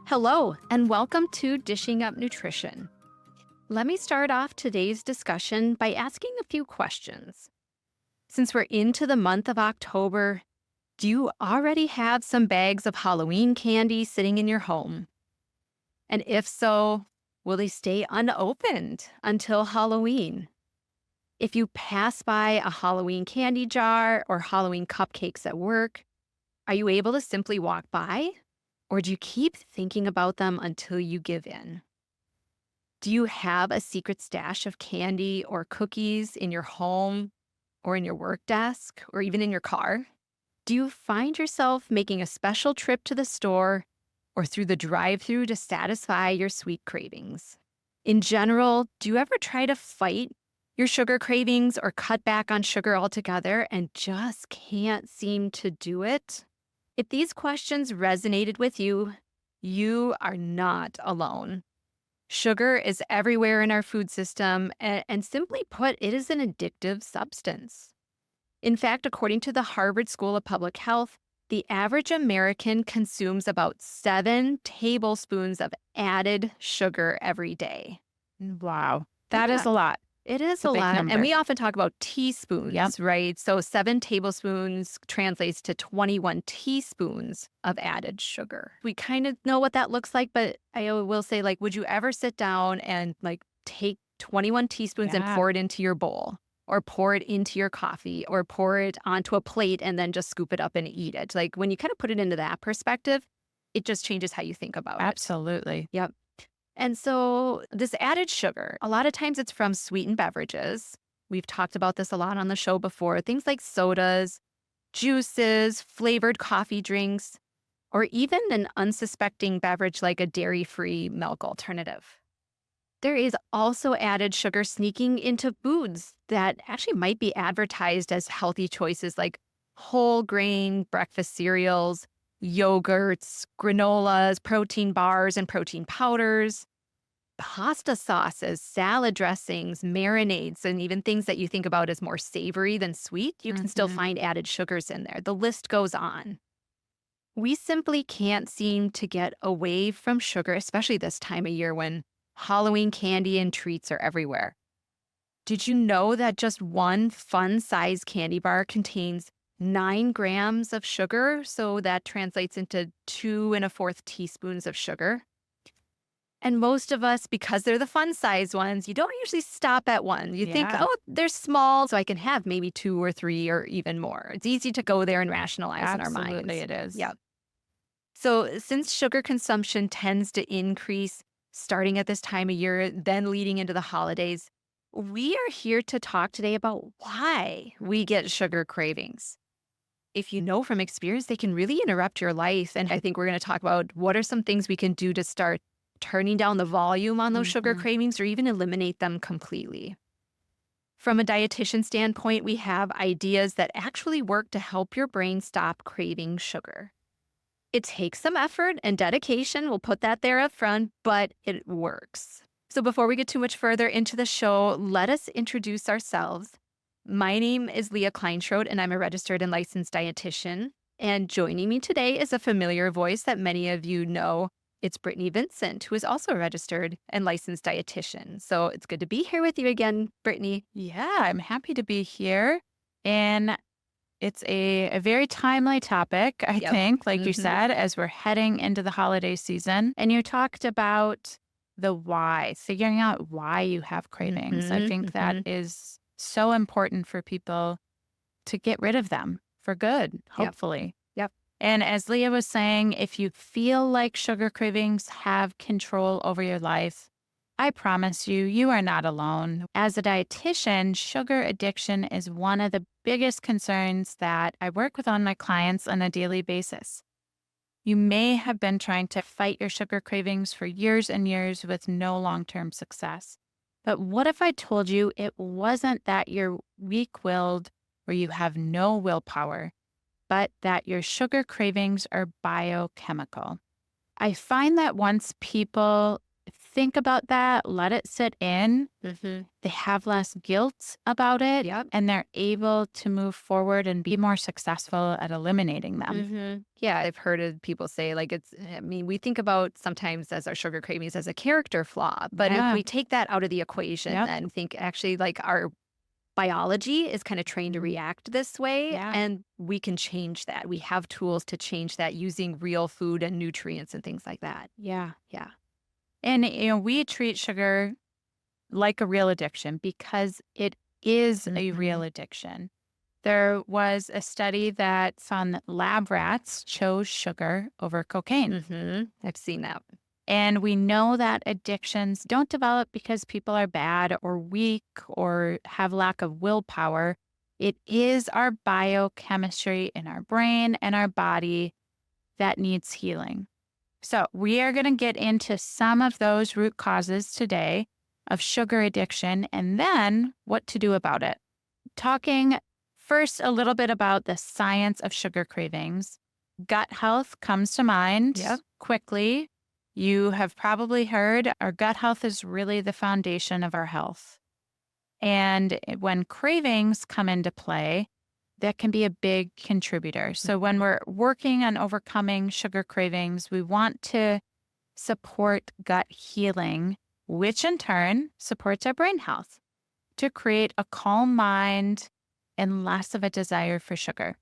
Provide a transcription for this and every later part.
Hello, and welcome to Dishing Up Nutrition. Let me start off today's discussion by asking a few questions. Since we're into the month of October, do you already have some bags of Halloween candy sitting in your home? And if so, will they stay unopened until Halloween? If you pass by a Halloween candy jar or Halloween cupcakes at work, are you able to simply walk by? Or do you keep thinking about them until you give in? Do you have a secret stash of candy or cookies in your home or in your work desk or even in your car? Do you find yourself making a special trip to the store or through the drive-thru to satisfy your sweet cravings? In general, do you ever try to fight your sugar cravings or cut back on sugar altogether and just can't seem to do it? If these questions resonated with you, you are not alone. Sugar is everywhere in our food system, and simply put, it is an addictive substance. In fact, according to the Harvard School of Public Health, the average American consumes about 7 tablespoons of added sugar every day. Wow. That is Yeah. a lot. It is a a big lot. number. And we often talk about teaspoons, Yep. right? So 7 tablespoons translates to 21 teaspoons of added sugar. We kind of know what that looks like, but I will say, would you ever sit down and take 21 teaspoons and Yeah. pour it into your bowl? Or pour it into your coffee, or pour it onto a plate and then just scoop it up and eat it. When you kind of put it into that perspective, it just changes how you think about it. Absolutely. Yep. And so this added sugar, a lot of times it's from sweetened beverages. We've talked about this a lot on the show before. Things like sodas, juices, flavored coffee drinks, or even an unsuspecting beverage like a dairy-free milk alternative. There is also added sugar sneaking into foods that actually might be advertised as healthy choices like whole grain breakfast cereals, yogurts, granolas, protein bars, and protein powders, pasta sauces, salad dressings, marinades, and even things that you think about as more savory than sweet. You can still Mhm. find added sugars in there. The list goes on. We simply can't seem to get away from sugar, especially this time of year when Halloween candy and treats are everywhere. Did you know that just one fun-size candy bar contains 9 grams of sugar? So that translates into 2 1/4 teaspoons of sugar. And most of us, because they're the fun-size ones, you don't usually stop at one. You think, Yeah. oh, they're small, so I can have maybe 2 or 3 or even more. It's easy to go there and rationalize in our minds. Absolutely it is. Yep. So since sugar consumption tends to increase starting at this time of year, then leading into the holidays, we are here to talk today about why we get sugar cravings. If you know from experience, they can really interrupt your life. And I think we're going to talk about what are some things we can do to start turning down the volume on those sugar Mhm. cravings or even eliminate them completely. From a dietitian standpoint, we have ideas that actually work to help your brain stop craving sugar. It takes some effort and dedication, we'll put that there up front, but it works. So before we get too much further into the show, let us introduce ourselves. My name is Leah Kleinschrodt, and I'm a registered and licensed dietitian. And joining me today is a familiar voice that many of you know. It's Brittany Vincent, who is also a registered and licensed dietitian. So it's good to be here with you again, Brittany. Yeah, I'm happy to be here. And it's a very timely topic, I Yep. think, like you Mhm. said, as we're heading into the holiday season. And you talked about the why, figuring out why you have cravings. I Mhm, think that mhm. is so important for people to get rid of them for good, Yep. hopefully. Yep. And as Leah was saying, if you feel like sugar cravings have control over your life, I promise you, you are not alone. As a dietitian, sugar addiction is one of the biggest concerns that I work with on my clients on a daily basis. You may have been trying to fight your sugar cravings for years and years with no long-term success. But what if I told you it wasn't that you're weak-willed or you have no willpower, but that your sugar cravings are biochemical? I find that once people think about that, let it sit in. Mm-hmm. They have less guilt about it, Yep. and they're able to move forward and be more successful at eliminating them. Mm-hmm. Yeah, I've heard of people say like I mean, we think about sometimes as our sugar cravings as a character flaw, but if Yeah. we take that out of the equation, Yep. then think actually like our biology is kind of trained to Mhm. react this way, Yeah. and we can change that. We have tools to change that using real food and nutrients and things like that. Yeah. Yeah. And, we treat sugar like a real addiction because it is a Mm-hmm. real addiction. There was a study that found that lab rats chose sugar over cocaine. Mm-hmm. I've seen that. And we know that addictions don't develop because people are bad or weak or have lack of willpower. It is our biochemistry in our brain and our body that needs healing. So, we are going to get into some of those root causes today of sugar addiction and then what to do about it. Talking first a little bit about the science of sugar cravings. Gut health comes to mind Yep. quickly. You have probably heard our gut health is really the foundation of our health. And when cravings come into play, that can be a big contributor. So, when we're working on overcoming sugar cravings, we want to support gut healing, which in turn supports our brain health to create a calm mind and less of a desire for sugar.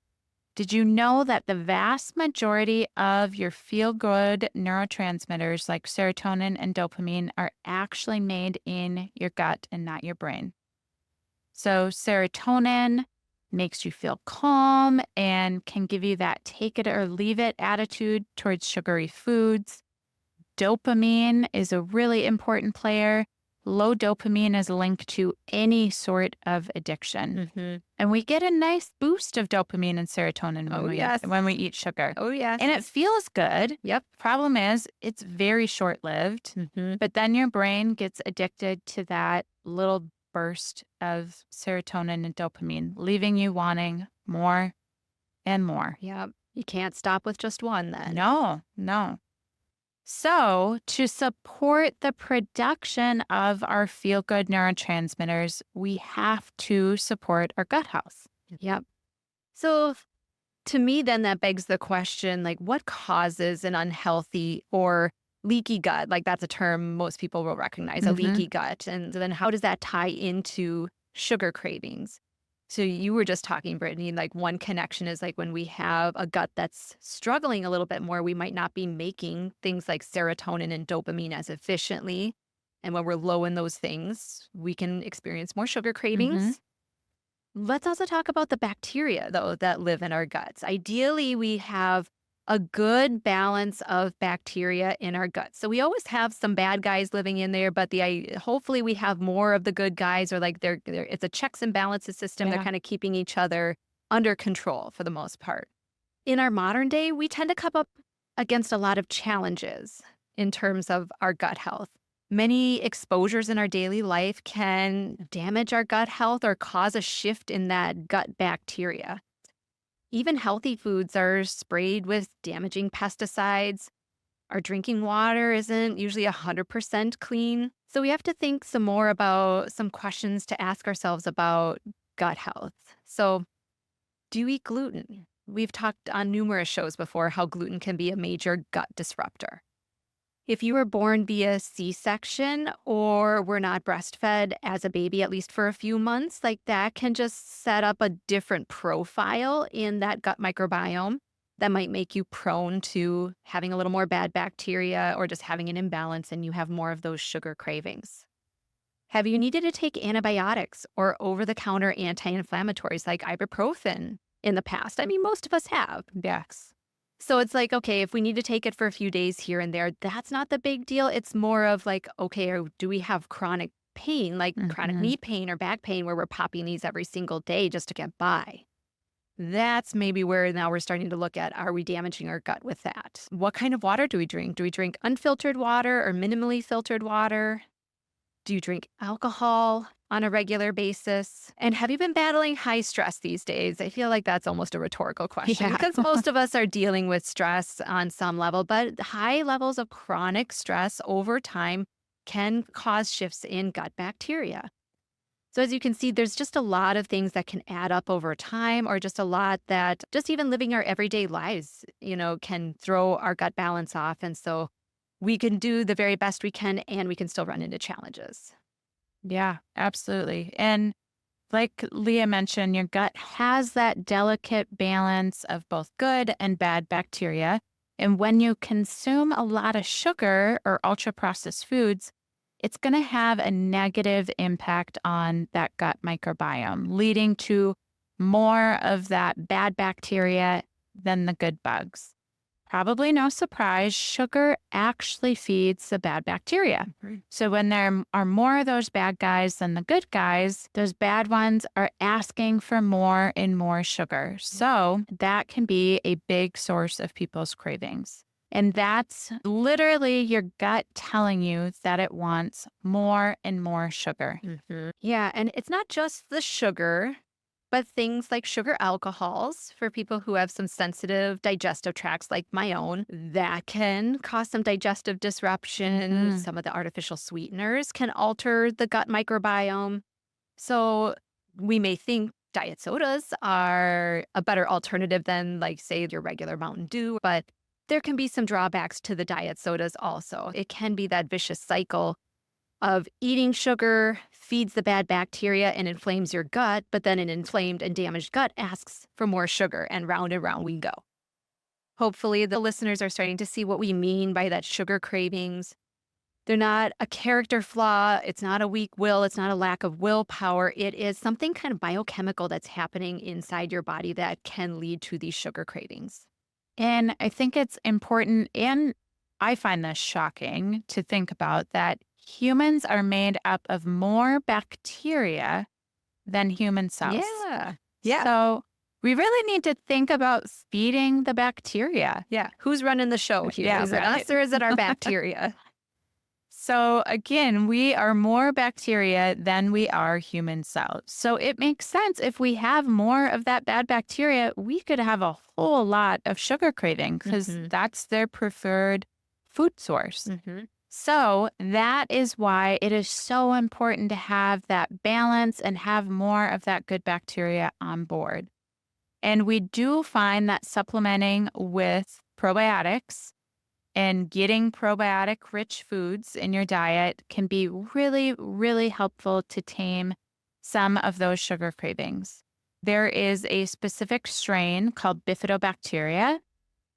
Did you know that the vast majority of your feel good neurotransmitters like serotonin and dopamine are actually made in your gut and not your brain? So, serotonin makes you feel calm and can give you that take it or leave it attitude towards sugary foods. Dopamine is a really important player. Low dopamine is linked to any sort of addiction. Mm-hmm. And we get a nice boost of dopamine and serotonin Oh, yes. when we eat sugar. Oh, yes. And it feels good. Yep. Problem is, it's very short-lived. Mm-hmm. But then your brain gets addicted to that little burst of serotonin and dopamine, leaving you wanting more and more. Yep. You can't stop with just one then. No, no. So, to support the production of our feel good neurotransmitters, we have to support our gut health. Yep. So to me, then that begs the question, like, what causes an unhealthy or leaky gut? Like, that's a term most people will recognize, a leaky gut. And then how does that tie into sugar cravings? So you were just talking, Brittany, like one connection is like when we have a gut that's struggling a little bit more, we might not be making things like serotonin and dopamine as efficiently. And when we're low in those things, we can experience more sugar cravings. Let's also talk about the bacteria, though, that live in our guts. Ideally, we have a good balance of bacteria in our guts. So we always have some bad guys living in there, but hopefully we have more of the good guys, or like it's a checks and balances system. They're Yeah. kind of keeping each other under control for the most part. In our modern day, we tend to come up against a lot of challenges in terms of our gut health. Many exposures in our daily life can damage our gut health or cause a shift in that gut bacteria. Even healthy foods are sprayed with damaging pesticides. Our drinking water isn't usually 100% clean. So we have to think some more about some questions to ask ourselves about gut health. So, do you eat gluten? We've talked on numerous shows before how gluten can be a major gut disruptor. If you were born via C-section or were not breastfed as a baby, at least for a few months, like that can just set up a different profile in that gut microbiome that might make you prone to having a little more bad bacteria or just having an imbalance and you have more of those sugar cravings. Have you needed to take antibiotics or over-the-counter anti-inflammatories like ibuprofen in the past? I mean, most of us have. Yes. So it's like, okay, if we need to take it for a few days here and there, that's not the big deal. It's more of like, okay, or do we have chronic pain, like chronic knee pain or back pain, where we're popping these every single day just to get by? That's maybe where now we're starting to look at, are we damaging our gut with that? What kind of water do we drink? Do we drink unfiltered water or minimally filtered water? Do you drink alcohol on a regular basis? And have you been battling high stress these days? I feel like that's almost a rhetorical question Yeah. because most of us are dealing with stress on some level, but high levels of chronic stress over time can cause shifts in gut bacteria. So, as you can see, there's just a lot of things that can add up over time, or just a lot that just even living our everyday lives, can throw our gut balance off. And so we can do the very best we can, and we can still run into challenges. Yeah, absolutely. And like Leah mentioned, your gut has that delicate balance of both good and bad bacteria. And when you consume a lot of sugar or ultra processed foods, it's going to have a negative impact on that gut microbiome, leading to more of that bad bacteria than the good bugs. Probably no surprise, sugar actually feeds the bad bacteria. Mhm. So when there are more of those bad guys than the good guys, those bad ones are asking for more and more sugar. So that can be a big source of people's cravings. And that's literally your gut telling you that it wants more and more sugar. Yeah, and it's not just the sugar, but things like sugar alcohols for people who have some sensitive digestive tracts, like my own, that can cause some digestive disruption. Mhm. Some of the artificial sweeteners can alter the gut microbiome. So we may think diet sodas are a better alternative than, like, say, your regular Mountain Dew, but there can be some drawbacks to the diet sodas also. It can be that vicious cycle of eating sugar feeds the bad bacteria and inflames your gut, but then an inflamed and damaged gut asks for more sugar, and round we go. Hopefully, the listeners are starting to see what we mean by that sugar cravings. They're not a character flaw. It's not a weak will. It's not a lack of willpower. It is something kind of biochemical that's happening inside your body that can lead to these sugar cravings. And I think it's important, and I find this shocking to think about, that humans are made up of more bacteria than human cells. Yeah. Yeah. So we really need to think about feeding the bacteria. Yeah. Who's running the show here? Yeah, Is it right. us or is it our bacteria? So again, we are more bacteria than we are human cells. So it makes sense, if we have more of that bad bacteria, we could have a whole lot of sugar craving because Mhm. that's their preferred food source. Mhm. So that is why it is so important to have that balance and have more of that good bacteria on board. And we do find that supplementing with probiotics and getting probiotic rich foods in your diet can be really, really helpful to tame some of those sugar cravings. There is a specific strain called bifidobacteria,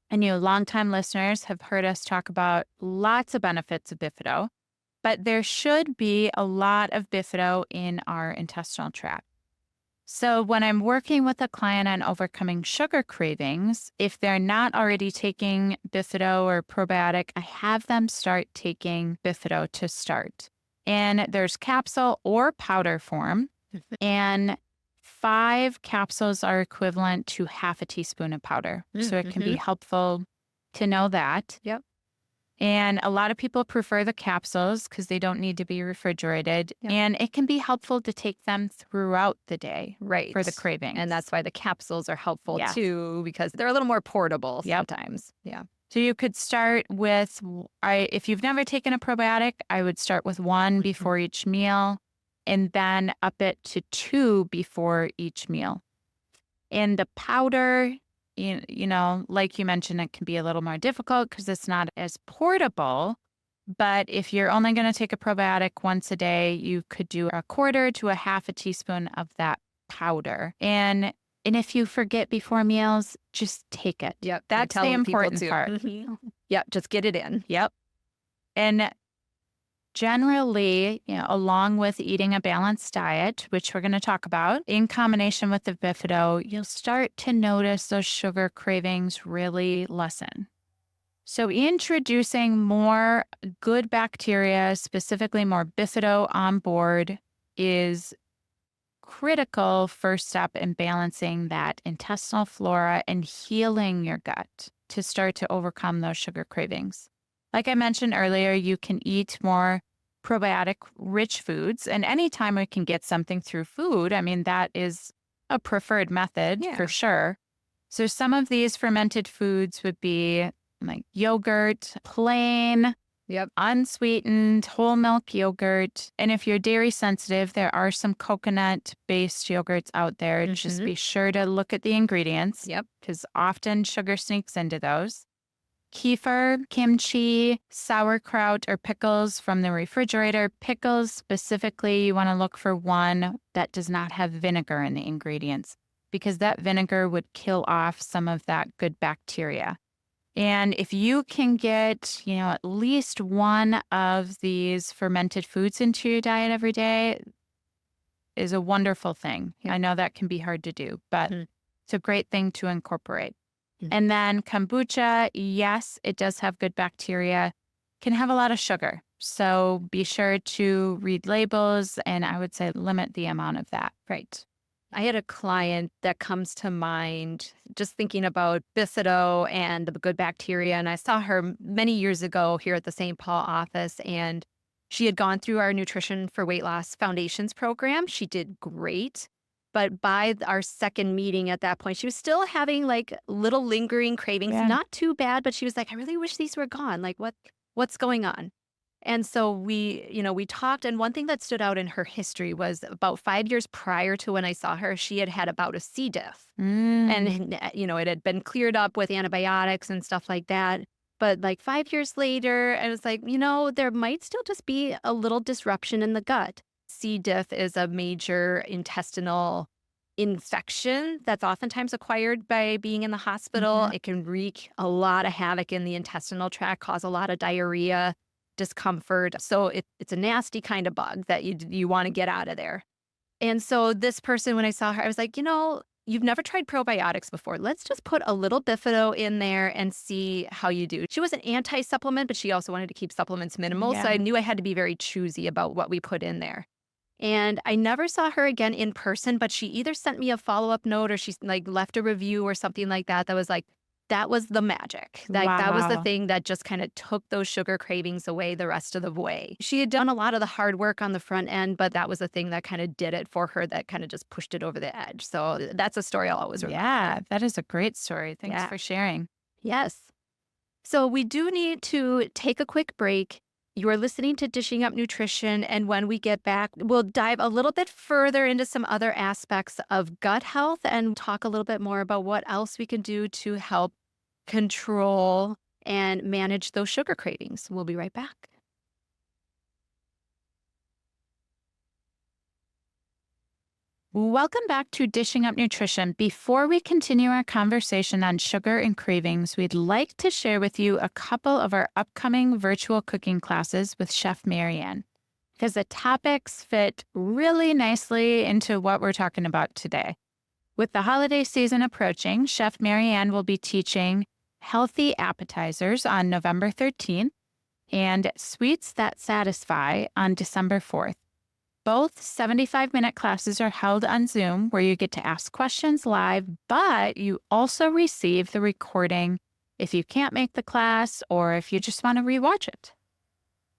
and you longtime listeners have heard us talk about lots of benefits of bifido, but there should be a lot of bifido in our intestinal tract. So when I'm working with a client on overcoming sugar cravings, if they're not already taking bifido or probiotic, I have them start taking bifido to start. And there's capsule or powder form, and 5 capsules are equivalent to half a teaspoon of powder. So it can be helpful to know that. Yep. And a lot of people prefer the capsules because they don't need to be refrigerated. Yep. And it can be helpful to take them throughout the day Right. for the cravings. And that's why the capsules are helpful Yes. too, because they're a little more portable Yep. sometimes. Yeah. So you could start with, if you've never taken a probiotic, I would start with 1 before each meal and then up it to 2 before each meal. And the powder, like you mentioned, it can be a little more difficult because it's not as portable. But if you're only going to take a probiotic once a day, you could do a quarter to a half a teaspoon of that powder. And if you forget before meals, just take it. Yep. That's the important part. Yep. Just get it in. Yep. And generally, along with eating a balanced diet, which we're going to talk about, in combination with the bifido, you'll start to notice those sugar cravings really lessen. So introducing more good bacteria, specifically more bifido on board, is critical first step in balancing that intestinal flora and healing your gut to start to overcome those sugar cravings. Like I mentioned earlier, you can eat more probiotic rich foods, and anytime we can get something through food, I mean, that is a preferred method for sure. So some of these fermented foods would be like yogurt, plain Yep. unsweetened whole milk yogurt. And if you're dairy sensitive, there are some coconut based yogurts out there. Just Hmm. be sure to look at the ingredients Yep. because often sugar sneaks into those. Kefir, kimchi, sauerkraut, or pickles from the refrigerator. Pickles specifically, you want to look for one that does not have vinegar in the ingredients because that vinegar would kill off some of that good bacteria. And if you can get, at least one of these fermented foods into your diet every day is a wonderful thing. Yep. I know that can be hard to do, but Mhm. it's a great thing to incorporate. Mhm. And then kombucha, yes, it does have good bacteria, can have a lot of sugar. So be sure to read labels and I would say limit the amount of that. Right. I had a client that comes to mind just thinking about Bifido and the good bacteria. And I saw her many years ago here at the St. Paul office, and she had gone through our Nutrition for Weight Loss Foundations program. She did great. But by our second meeting at that point, she was still having like little lingering cravings, Yeah. not too bad, but she was like, I really wish these were gone. Like, what's going on? And so we talked, and one thing that stood out in her history was about 5 years prior to when I saw her, she had had about a C. diff. Mm. And, it had been cleared up with antibiotics and stuff like that. But like 5 years later, I was like, there might still just be a little disruption in the gut. C. diff is a major intestinal infection that's oftentimes acquired by being in the hospital. Mhm. It can wreak a lot of havoc in the intestinal tract, cause a lot of diarrhea, discomfort. So it's a nasty kind of bug that you want to get out of there. And so this person, when I saw her, I was like, you've never tried probiotics before. Let's just put a little Bifido in there and see how you do. She was an anti-supplement, but she also wanted to keep supplements minimal. So I Yeah. knew I had to be very choosy about what we put in there. And I never saw her again in person, but she either sent me a follow-up note or she like left a review or something like that was like, that was the magic. Like that was the Wow. thing that just kind of took those sugar cravings away the rest of the way. She had done a lot of the hard work on the front end, but that was the thing that kind of did it for her, that kind of just pushed it over the edge. So that's a story I'll always remember. Yeah, that is a great story. Thanks Yeah. for sharing. Yes. So we do need to take a quick break. You are listening to Dishing Up Nutrition, and when we get back, we'll dive a little bit further into some other aspects of gut health and talk a little bit more about what else we can do to help control and manage those sugar cravings. We'll be right back. Welcome back to Dishing Up Nutrition. Before we continue our conversation on sugar and cravings, we'd like to share with you a couple of our upcoming virtual cooking classes with Chef Marianne, because the topics fit really nicely into what we're talking about today. With the holiday season approaching, Chef Marianne will be teaching healthy appetizers on November 13th and sweets that satisfy on December 4th. Both 75-minute classes are held on Zoom where you get to ask questions live, but you also receive the recording if you can't make the class or if you just want to rewatch it.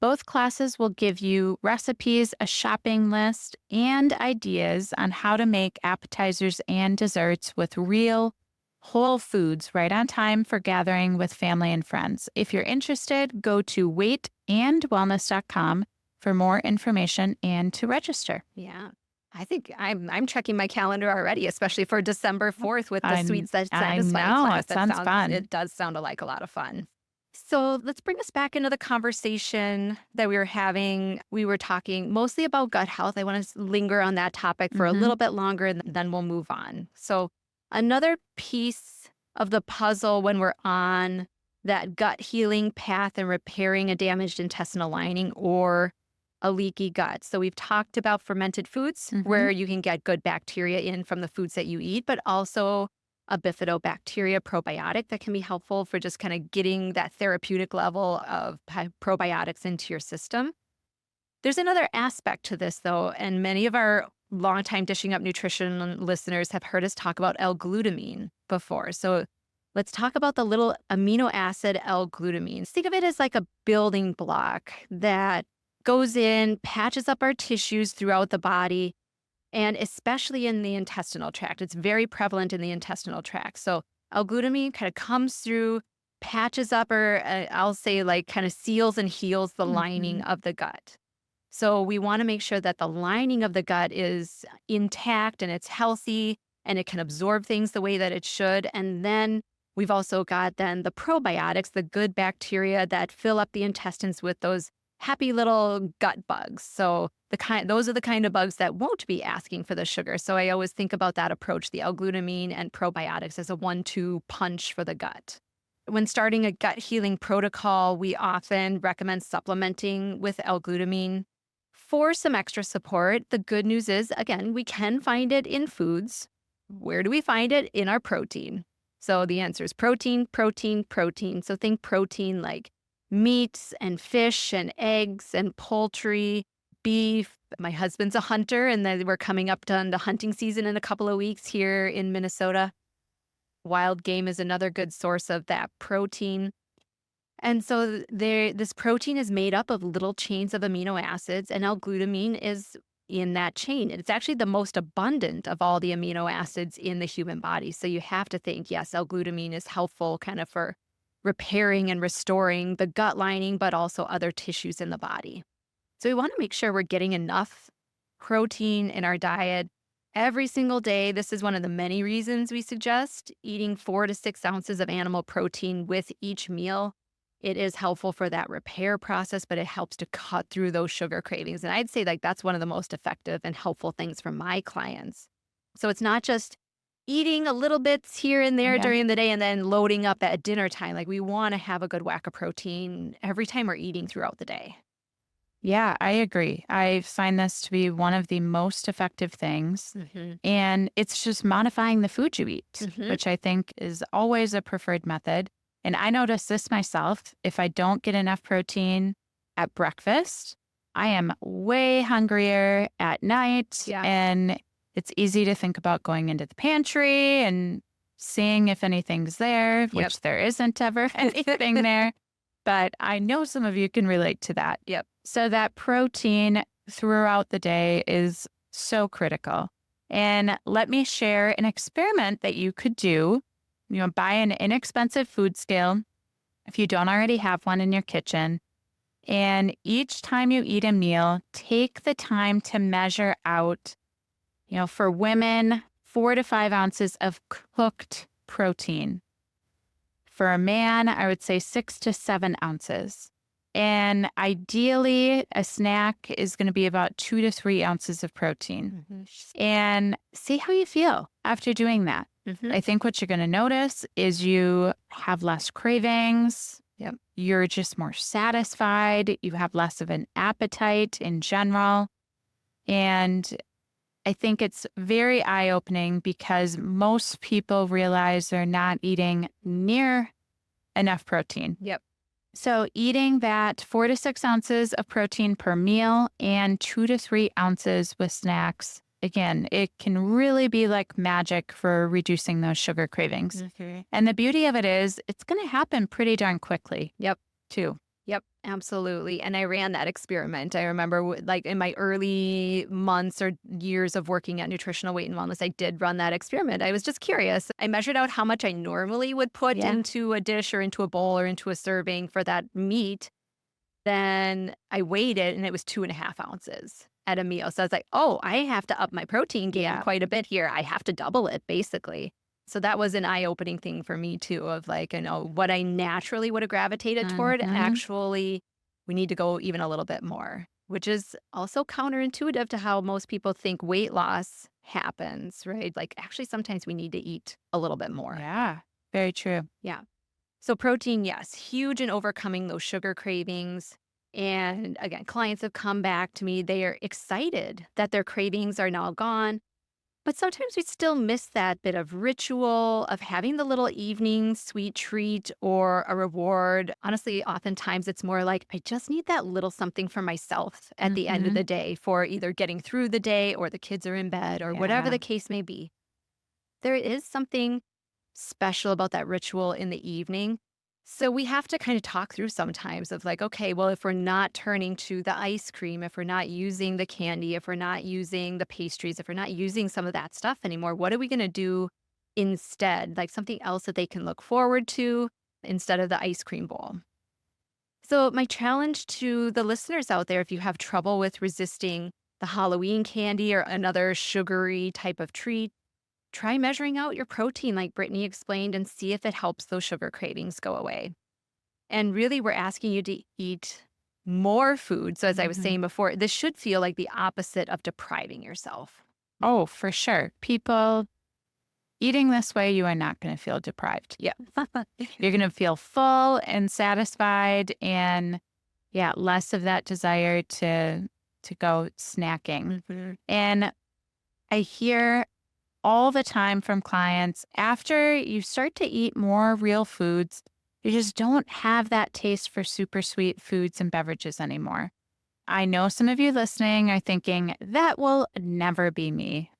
Both classes will give you recipes, a shopping list, and ideas on how to make appetizers and desserts with real, whole foods right on time for gathering with family and friends. If you're interested, go to weightandwellness.com for more information and to register. Yeah. I think I'm checking my calendar already, especially for December 4th with the Sweets That I Satisfy know, class. it sounds fun. It does sound like a lot of fun. So let's bring us back into the conversation that we were having. We were talking mostly about gut health. I want to linger on that topic for a little bit longer and then we'll move on. So another piece of the puzzle when we're on that gut healing path and repairing a damaged intestinal lining or a leaky gut. So we've talked about fermented foods where you can get good bacteria in from the foods that you eat, but also a bifidobacteria probiotic that can be helpful for just kind of getting that therapeutic level of probiotics into your system. There's another aspect to this, though, and many of our longtime Dishing Up Nutrition listeners have heard us talk about L-glutamine before. So let's talk about the little amino acid L-glutamine. Think of it as like a building block that goes in, patches up our tissues throughout the body, and especially in the intestinal tract. It's very prevalent in the intestinal tract. So L-glutamine kind of comes through, patches up, or I'll say like kind of seals and heals the lining Mhm. of the gut. So we want to make sure that the lining of the gut is intact and it's healthy and it can absorb things the way that it should. And then we've also got then the probiotics, the good bacteria that fill up the intestines with those happy little gut bugs. So those are the kind of bugs that won't be asking for the sugar. So I always think about that approach, the L-glutamine and probiotics as a 1-2 punch for the gut. When starting a gut healing protocol, we often recommend supplementing with L-glutamine for some extra support. The good news is, again, we can find it in foods. Where do we find it? In our protein. So the answer is protein, protein, protein. So think protein like meats and fish and eggs and poultry, beef. My husband's a hunter, and then we're coming up to the hunting season in a couple of weeks here in Minnesota. Wild game is another good source of that protein. And so this protein is made up of little chains of amino acids, and L-glutamine is in that chain. It's actually the most abundant of all the amino acids in the human body. So you have to think, yes, L-glutamine is helpful kind of for repairing and restoring the gut lining, but also other tissues in the body. So we want to make sure we're getting enough protein in our diet every single day. This is one of the many reasons we suggest eating 4 to 6 ounces of animal protein with each meal. It is helpful for that repair process, but it helps to cut through those sugar cravings. And I'd say like that's one of the most effective and helpful things for my clients. So it's not just eating a little bits here and there Yeah. during the day and then loading up at dinner time. Like we want to have a good whack of protein every time we're eating throughout the day. Yeah, I agree. I find this to be one of the most effective things. Mm-hmm. And it's just modifying the food you eat, Mm-hmm. which I think is always a preferred method. And I notice this myself. If I don't get enough protein at breakfast, I am way hungrier at night. Yeah. And it's easy to think about going into the pantry and seeing if anything's there, Yep. which there isn't ever anything there. But I know some of you can relate to that. Yep. So that protein throughout the day is so critical. And let me share an experiment that you could do. Buy an inexpensive food scale if you don't already have one in your kitchen. And each time you eat a meal, take the time to measure out, for women, 4 to 5 ounces of cooked protein. For a man, I would say 6 to 7 ounces. And ideally, a snack is going to be about 2 to 3 ounces of protein. Mm-hmm. And see how you feel after doing that. Mm-hmm. I think what you're going to notice is you have less cravings. Yep. You're just more satisfied. You have less of an appetite in general. And I think it's very eye-opening because most people realize they're not eating near enough protein. Yep. So eating that 4 to 6 ounces of protein per meal and 2 to 3 ounces with snacks, again, it can really be like magic for reducing those sugar cravings. Mm-hmm. And the beauty of it is it's going to happen pretty darn quickly. Yep. Too. Yep, absolutely. And I ran that experiment. I remember like in my early months or years of working at Nutritional Weight and Wellness, I did run that experiment. I was just curious. I measured out how much I normally would put into a dish or into a bowl or into a serving for that meat. Then I weighed it and it was 2.5 ounces at a meal. So I was like, oh, I have to up my protein game quite a bit here. I have to double it basically. So that was an eye-opening thing for me too, of like, what I naturally would have gravitated toward. Actually, we need to go even a little bit more, which is also counterintuitive to how most people think weight loss happens, right? Like actually, sometimes we need to eat a little bit more. Yeah, very true. Yeah. So protein, yes, huge in overcoming those sugar cravings. And again, clients have come back to me. They are excited that their cravings are now gone. But sometimes we still miss that bit of ritual of having the little evening sweet treat or a reward. Honestly, oftentimes it's more like, I just need that little something for myself at the end of the day for either getting through the day or the kids are in bed or whatever the case may be. There is something special about that ritual in the evening. So we have to kind of talk through sometimes of like, okay, well, if we're not turning to the ice cream, if we're not using the candy, if we're not using the pastries, if we're not using some of that stuff anymore, what are we going to do instead? Like something else that they can look forward to instead of the ice cream bowl. So, my challenge to the listeners out there, if you have trouble with resisting the Halloween candy or another sugary type of treat, try measuring out your protein, like Brittany explained, and see if it helps those sugar cravings go away. And really, we're asking you to eat more food. So, as I was Mhm. saying before, this should feel like the opposite of depriving yourself. Oh, for sure. People eating this way, you are not going to feel deprived. Yeah. You're going to feel full and satisfied and yeah, less of that desire to go snacking. Mhm. And I hear all the time from clients after you start to eat more real foods, you just don't have that taste for super sweet foods and beverages anymore. I know some of you listening are thinking, that will never be me.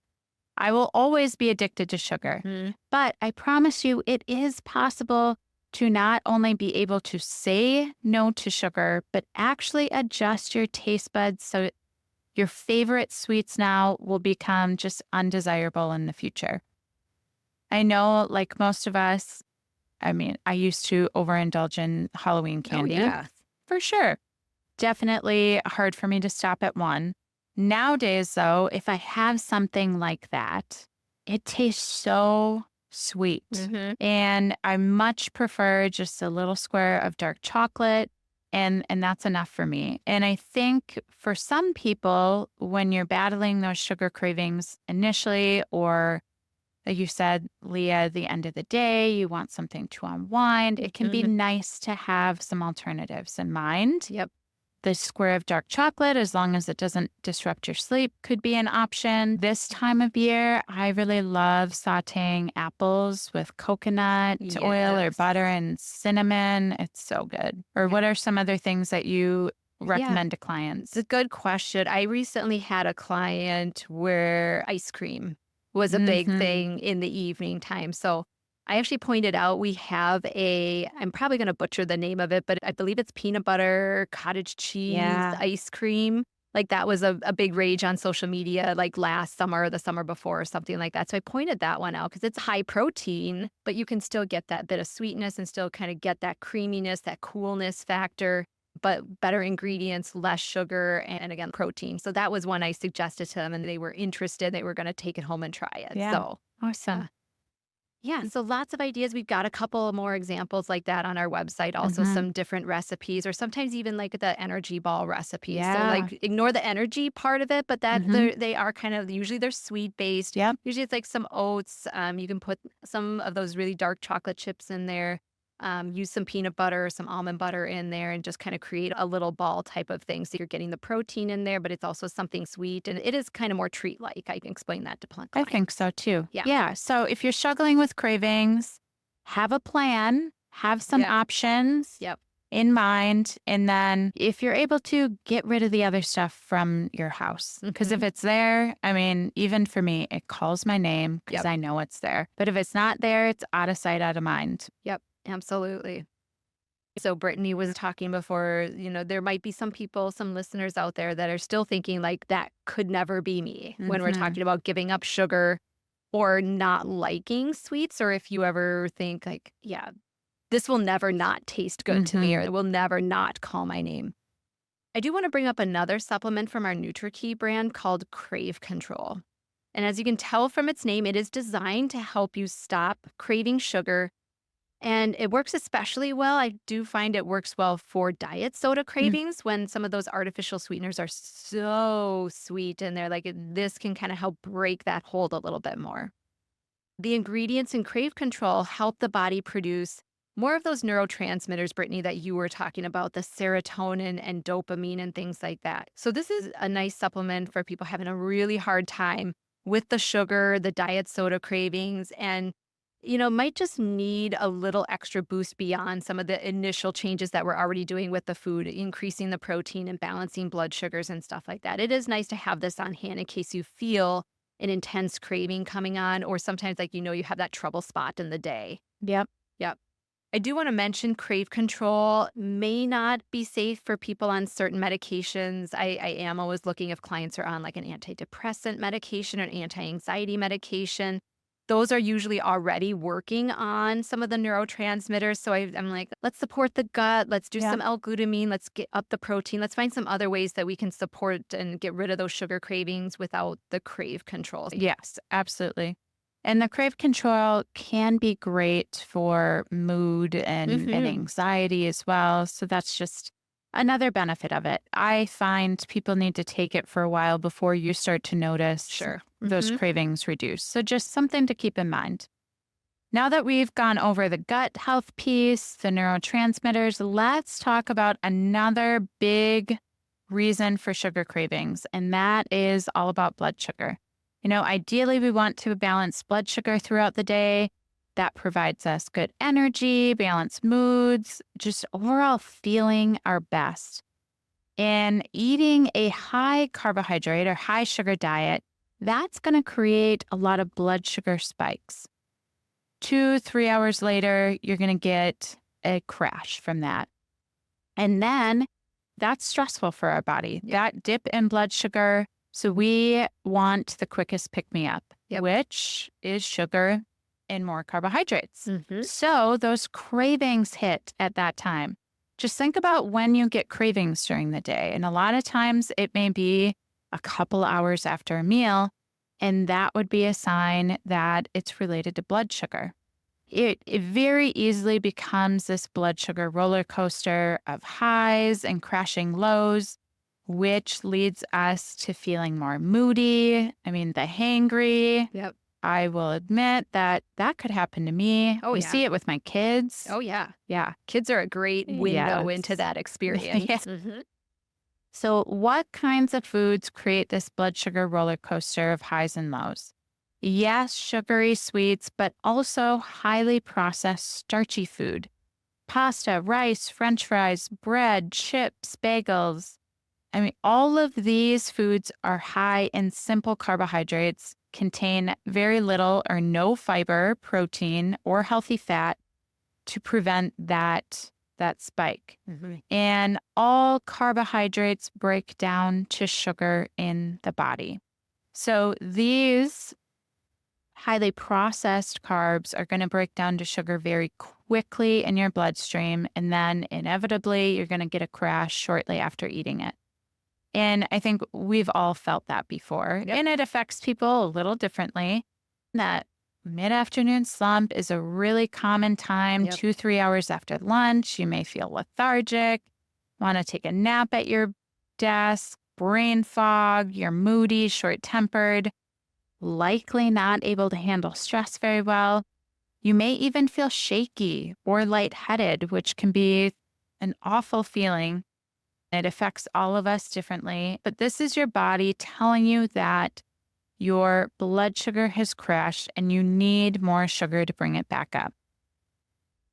I will always be addicted to sugar. Mhm. But I promise you, it is possible to not only be able to say no to sugar, but actually adjust your taste buds so your favorite sweets now will become just undesirable in the future. I know, like most of us, I mean, I used to overindulge in Halloween Oh, candy yeah. for sure. Definitely hard for me to stop at one. Nowadays, though, if I have something like that, it tastes so sweet. Hmm. And I much prefer just a little square of dark chocolate. And that's enough for me. And I think for some people, when you're battling those sugar cravings initially, or like you said, Leah, at the end of the day, you want something to unwind, it can be Hmm. nice to have some alternatives in mind. Yep. The square of dark chocolate, as long as it doesn't disrupt your sleep, could be an option. This time of year, I really love sauteing apples with coconut oil or Yes. butter and cinnamon. It's so good. Or what are some other things that you Yeah. recommend to It's a clients? good question. I recently had a client where ice cream was a big Mm-hmm. thing in the evening time. So I actually pointed out we have I'm probably going to butcher the name of it, but I believe it's peanut butter, cottage cheese, Yeah. ice cream. Like that was a big rage on social media, like last summer or the summer before or something like that. So I pointed that one out because it's high protein, but you can still get that bit of sweetness and still kind of get that creaminess, that coolness factor, but better ingredients, less sugar, and again, protein. So that was one I suggested to them, and they were interested. They were going to take it home and try it. Yeah. So, uh, Awesome. yeah, so lots of ideas. We've got a couple more examples like that on our website. Also, Mm-hmm. some different recipes, or sometimes even like the energy ball recipes. So, Yeah. like, ignore the energy part of it, but that Mm-hmm. they are kind of usually they're sweet based. Yep. Usually, it's like some oats. You can put some of those really dark chocolate chips in there. Use some peanut butter or some almond butter in there and just kind of create a little ball type of thing. So you're getting the protein in there, but it's also something sweet. And it is kind of more treat like. I can explain that to I think clients. so too. Yeah. Yeah. So if you're struggling with cravings, have a plan, have some Yeah. options Yep. in mind. And then if you're able to, get rid of the other stuff from your house. Because if Mhm. it's there, I mean, even for me, it calls my name because Yep. I know it's there. But if it's not there, it's out of sight, out of mind. Yep. Absolutely. So Brittany was talking before, there might be some people, some listeners out there that are still thinking like that could never be me when we're Hmm. talking about giving up sugar or not liking sweets. Or if you ever think like, yeah, this will never not taste good to me, or Hmm. it will never not call my name. I do want to bring up another supplement from our NutriKey brand called Crave Control. And as you can tell from its name, it is designed to help you stop craving sugar. And it works especially well. I do find it works well for diet soda cravings when some of those artificial sweeteners are so sweet and they're like, this can kind of help break that hold a little bit more. The ingredients in Crave Control help the body produce more of those neurotransmitters, Brittany, that you were talking about, the serotonin and dopamine and things like that. So, this is a nice supplement for people having a really hard time with the sugar, the diet soda cravings, and might just need a little extra boost beyond some of the initial changes that we're already doing with the food, increasing the protein and balancing blood sugars and stuff like that. It is nice to have this on hand in case you feel an intense craving coming on, or sometimes like you have that trouble spot in the day. Yep. Yep. I do want to mention crave control may not be safe for people on certain medications. I am always looking if clients are on like an antidepressant medication or an anti-anxiety medication. those are usually already working on some of the neurotransmitters. So I'm like, let's support the gut. Let's do Yeah. some L-glutamine. Let's get up the protein. Let's find some other ways that we can support and get rid of those sugar cravings without the crave control. Yes, absolutely. And the crave control can be great for mood and Hmm. anxiety as well. So that's just another benefit of it. I find people need to take it for a while before you start to notice Sure. those Hmm. cravings reduce. So just something to keep in mind. Now that we've gone over the gut health piece, the neurotransmitters, let's talk about another big reason for sugar cravings, and that is all about blood sugar. Ideally, we want to balance blood sugar throughout the day. That provides us good energy, balanced moods, just overall feeling our best. And eating a high carbohydrate or high sugar diet, that's going to create a lot of blood sugar spikes. 2, 3 hours later, you're going to get a crash from that. And then that's stressful for our body. Yep. That dip in blood sugar. So we want the quickest pick me up, Yep. which is sugar and more carbohydrates. Hmm. So those cravings hit at that time. Just think about when you get cravings during the day. And a lot of times it may be a couple hours after a meal. And that would be a sign that it's related to blood sugar. It very easily becomes this blood sugar roller coaster of highs and crashing lows, which leads us to feeling more moody. I mean, the hangry. Yep. I will admit that that could happen to me. Oh, We yeah. see it with my kids. Oh, yeah. Yeah. Kids are a great window into Yes. that experience. Yeah. Mhm. So, what kinds of foods create this blood sugar roller coaster of highs and lows? Yes, sugary sweets, but also highly processed starchy food. Pasta, rice, french fries, bread, chips, bagels. I mean, all of these foods are high in simple carbohydrates, contain very little or no fiber, protein, or healthy fat to prevent that spike. Mhm. And all carbohydrates break down to sugar in the body. So these highly processed carbs are going to break down to sugar very quickly in your bloodstream. And then inevitably, you're going to get a crash shortly after eating it. And I think we've all felt that before. Yep. And it affects people a little differently. That mid afternoon slump is a really common time, Yep. 2, 3 hours after lunch. You may feel lethargic, want to take a nap at your desk, brain fog, you're moody, short tempered, likely not able to handle stress very well. You may even feel shaky or lightheaded, which can be an awful feeling. It affects all of us differently, but this is your body telling you that your blood sugar has crashed and you need more sugar to bring it back up.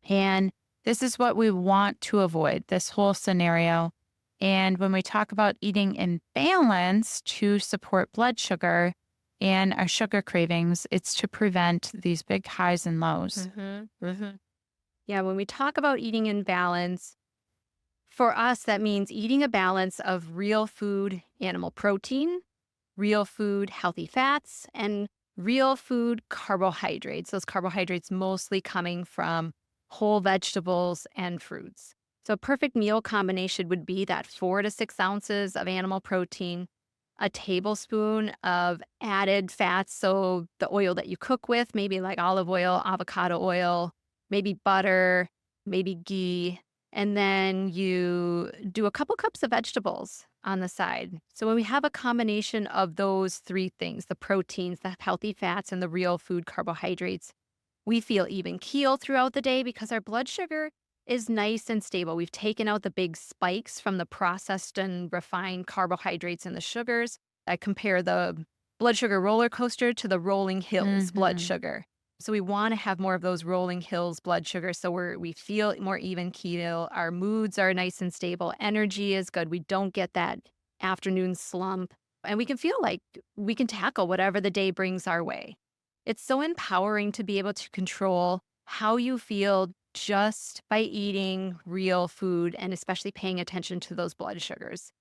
And this is what we want to avoid, this whole scenario. And when we talk about eating in balance to support blood sugar and our sugar cravings, it's to prevent these big highs and lows. Yeah, when we talk about eating in balance, for us, that means eating a balance of real food, animal protein, real food, healthy fats, and real food, carbohydrates. Those carbohydrates mostly coming from whole vegetables and fruits. So, a perfect meal combination would be that 4 to 6 ounces of animal protein, a tablespoon of added fats. So, the oil that you cook with, maybe like olive oil, avocado oil, maybe butter, maybe ghee. And then you do a couple cups of vegetables on the side. So when we have a combination of those three things, the proteins, the healthy fats, and the real food carbohydrates, we feel even keel throughout the day because our blood sugar is nice and stable. We've taken out the big spikes from the processed and refined carbohydrates and the sugars. I compare the blood sugar roller coaster to the rolling hills blood Mhm. sugar. So we want to have more of those rolling hills blood sugar so we feel more even keel. Our moods are nice and stable. Energy is good. We don't get that afternoon slump. And we can feel like we can tackle whatever the day brings our way. It's so empowering to be able to control how you feel just by eating real food and especially paying attention to those blood sugars.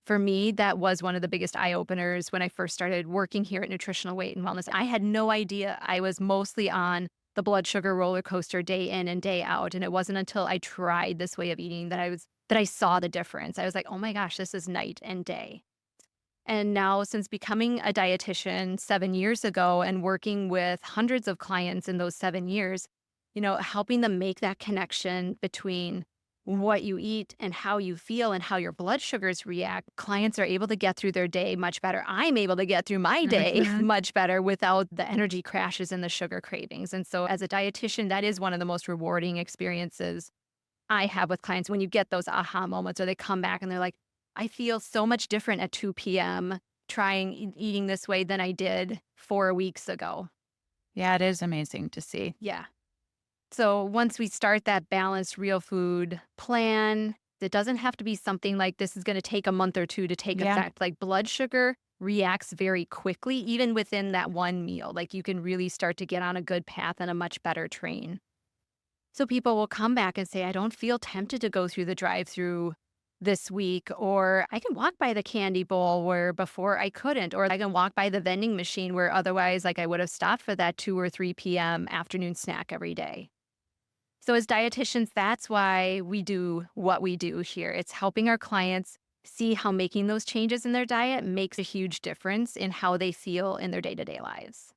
For me, that was one of the biggest eye openers when I first started working here at Nutritional Weight and Wellness. I had no idea. I was mostly on the blood sugar roller coaster day in and day out. And it wasn't until I tried this way of eating that I saw the difference. I was like, oh my gosh, this is night and day. And now, since becoming a dietitian 7 years ago and working with hundreds of clients in those 7 years, helping them make that connection between what you eat and how you feel and how your blood sugars react, clients are able to get through their day much better. I'm able to get through my day Mhm. much better without the energy crashes and the sugar cravings. And so, as a dietitian, that is one of the most rewarding experiences I have with clients when you get those aha moments or they come back and they're like, I feel so much different at 2 p.m. trying eating this way than I did 4 weeks ago. Yeah, it is amazing to see. Yeah. So once we start that balanced real food plan, it doesn't have to be something like this is going to take a month or two to take Yeah. effect. Like blood sugar reacts very quickly, even within that one meal. Like you can really start to get on a good path and a much better train. So people will come back and say, I don't feel tempted to go through the drive through this week, or I can walk by the candy bowl where before I couldn't, or I can walk by the vending machine where otherwise like I would have stopped for that 2 or 3 p.m. afternoon snack every day. So as dietitians, that's why we do what we do here. It's helping our clients see how making those changes in their diet makes a huge difference in how they feel in their day-to-day lives.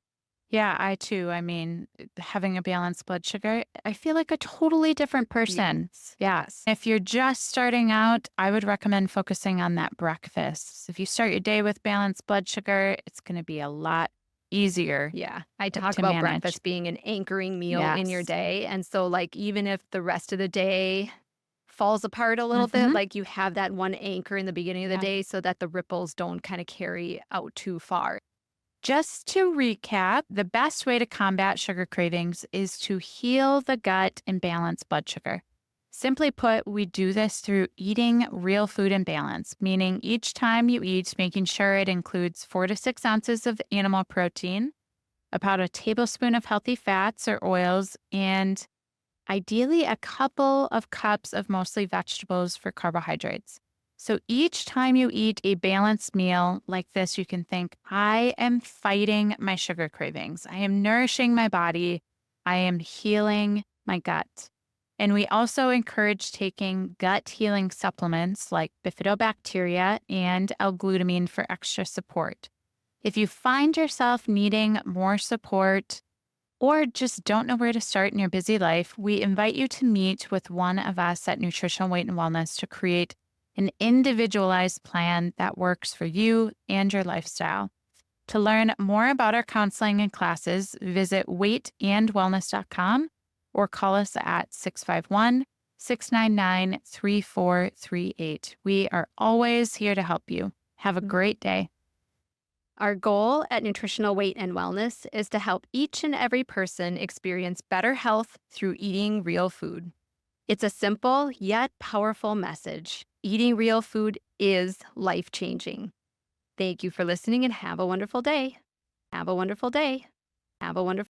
Yeah, I too. I mean, having a balanced blood sugar, I feel like a totally different person. Yes. Yeah. Yes. If you're just starting out, I would recommend focusing on that breakfast. If you start your day with balanced blood sugar, it's going to be a lot easier Yeah. I talk to about manage. breakfast being an anchoring meal in your Yes. day. And so, like, even if the rest of the day falls apart a little bit, Hmm. like you have that one anchor in the beginning of the Yeah. day so that the ripples don't kind of carry out too far. Just to recap, the best way to combat sugar cravings is to heal the gut and balance blood sugar. Simply put, we do this through eating real food in balance, meaning each time you eat, making sure it includes 4 to 6 ounces of animal protein, about a tablespoon of healthy fats or oils, and ideally a couple of cups of mostly vegetables for carbohydrates. So each time you eat a balanced meal like this, you can think, I am fighting my sugar cravings. I am nourishing my body. I am healing my gut. And we also encourage taking gut healing supplements like bifidobacteria and L-glutamine for extra support. If you find yourself needing more support, or just don't know where to start in your busy life, we invite you to meet with one of us at Nutritional Weight and Wellness to create an individualized plan that works for you and your lifestyle. To learn more about our counseling and classes, visit weightandwellness.com or call us at 651-699-3438. We are always here to help you. Have a great day. Our goal at Nutritional Weight and Wellness is to help each and every person experience better health through eating real food. It's a simple yet powerful message. Eating real food is life-changing. Thank you for listening and have a wonderful day. Have a wonderful day. Have a wonderful